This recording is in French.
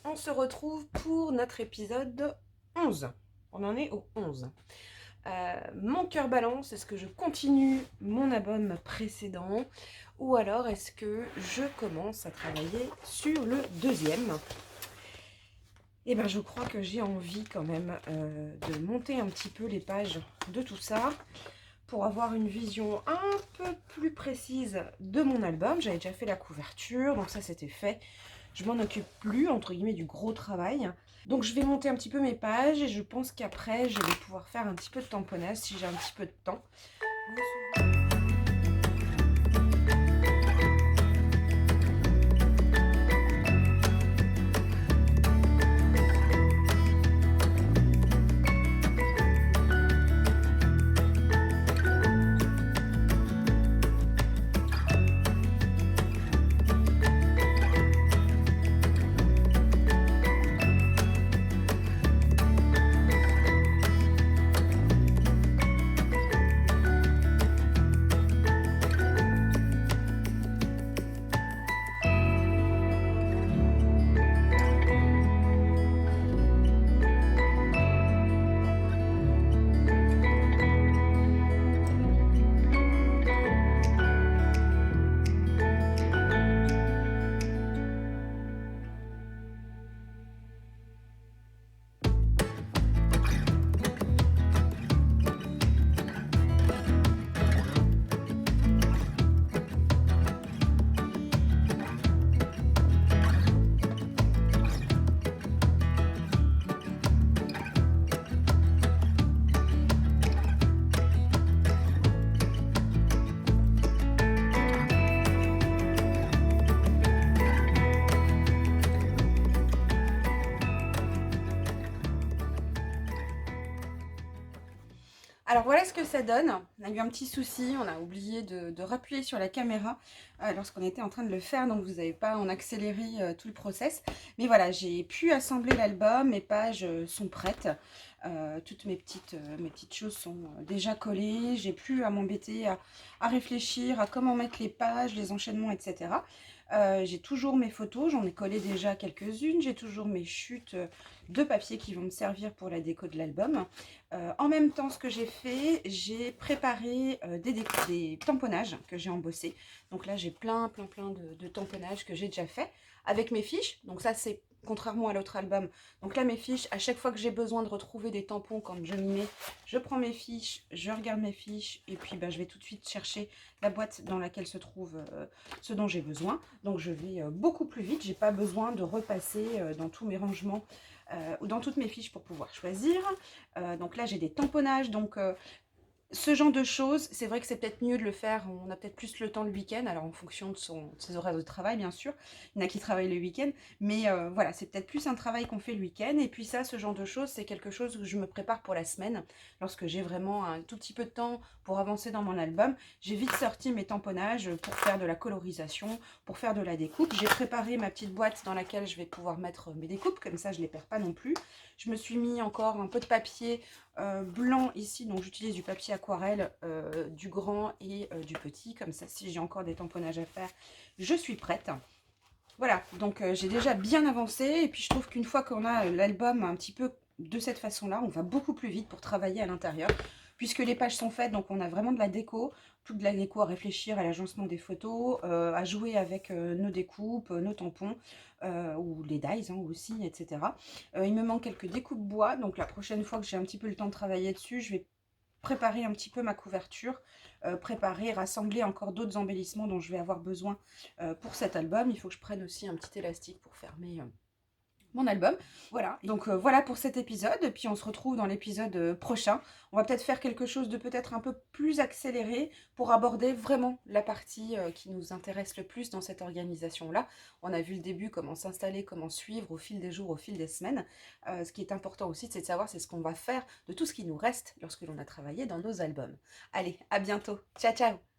on se retrouve pour notre épisode 11. On en est au 11. Mon cœur balance, est-ce que je continue mon album précédent ou alors est-ce que je commence à travailler sur le deuxième? Eh bien je crois que j'ai envie quand même de monter un petit peu les pages de tout ça pour avoir une vision un peu plus précise de mon album. J'avais déjà fait la couverture, donc ça c'était fait. Je m'en occupe plus, entre guillemets, du gros travail. Donc je vais monter un petit peu mes pages et je pense qu'après, je vais pouvoir faire un petit peu de tamponnage si j'ai un petit peu de temps. Alors voilà ce que ça donne. On a eu un petit souci, on a oublié de rappuyer sur la caméra lorsqu'on était en train de le faire, donc vous n'avez pas en accéléré tout le process. Mais voilà, j'ai pu assembler l'album, mes pages sont prêtes. Toutes mes petites choses sont déjà collées. J'ai plus à m'embêter à réfléchir à comment mettre les pages, les enchaînements, etc. J'ai toujours mes photos, j'en ai collé déjà quelques-unes. J'ai toujours mes chutes de papier qui vont me servir pour la déco de l'album. En même temps, ce que j'ai fait, j'ai préparé des tamponnages que j'ai embossés. Donc là, j'ai plein de tamponnages que j'ai déjà fait avec mes fiches. Donc ça, c'est contrairement à l'autre album. Donc là, mes fiches, à chaque fois que j'ai besoin de retrouver des tampons quand je m'y mets, je prends mes fiches, je regarde mes fiches et puis je vais tout de suite chercher la boîte dans laquelle se trouve ce dont j'ai besoin. Donc je vais beaucoup plus vite. J'ai pas besoin de repasser dans tous mes rangements ou dans toutes mes fiches pour pouvoir choisir. Donc là, j'ai des tamponnages. Donc ce genre de choses, c'est vrai que c'est peut-être mieux de le faire, on a peut-être plus le temps le week-end, alors en fonction de ses horaires de travail bien sûr, il y en a qui travaillent le week-end, mais voilà, c'est peut-être plus un travail qu'on fait le week-end, et puis ça, ce genre de choses, c'est quelque chose que je me prépare pour la semaine, lorsque j'ai vraiment un tout petit peu de temps pour avancer dans mon album, j'ai vite sorti mes tamponnages pour faire de la colorisation, pour faire de la découpe, j'ai préparé ma petite boîte dans laquelle je vais pouvoir mettre mes découpes, comme ça je ne les perds pas non plus, je me suis mis encore un peu de papier blanc ici, donc j'utilise du papier aquarelle, du grand et du petit, comme ça si j'ai encore des tamponnages à faire, je suis prête. Voilà, donc j'ai déjà bien avancé, et puis je trouve qu'une fois qu'on a l'album un petit peu de cette façon-là, on va beaucoup plus vite pour travailler à l'intérieur, puisque les pages sont faites, donc on a vraiment de la déco, toute de la déco à réfléchir à l'agencement des photos, à jouer avec nos découpes, nos tampons, ou les dies hein, aussi, etc. Il me manque quelques découpes bois, donc la prochaine fois que j'ai un petit peu le temps de travailler dessus, je vais préparer un petit peu ma couverture, préparer, rassembler encore d'autres embellissements dont je vais avoir besoin pour cet album. Il faut que je prenne aussi un petit élastique pour fermer mon album. Voilà, donc voilà pour cet épisode, puis on se retrouve dans l'épisode prochain. On va peut-être faire quelque chose de peut-être un peu plus accéléré pour aborder vraiment la partie qui nous intéresse le plus dans cette organisation-là. On a vu le début, comment s'installer, comment suivre au fil des jours, au fil des semaines. Ce qui est important aussi, c'est de savoir c'est ce qu'on va faire de tout ce qui nous reste lorsque l'on a travaillé dans nos albums. Allez, à bientôt. Ciao, ciao.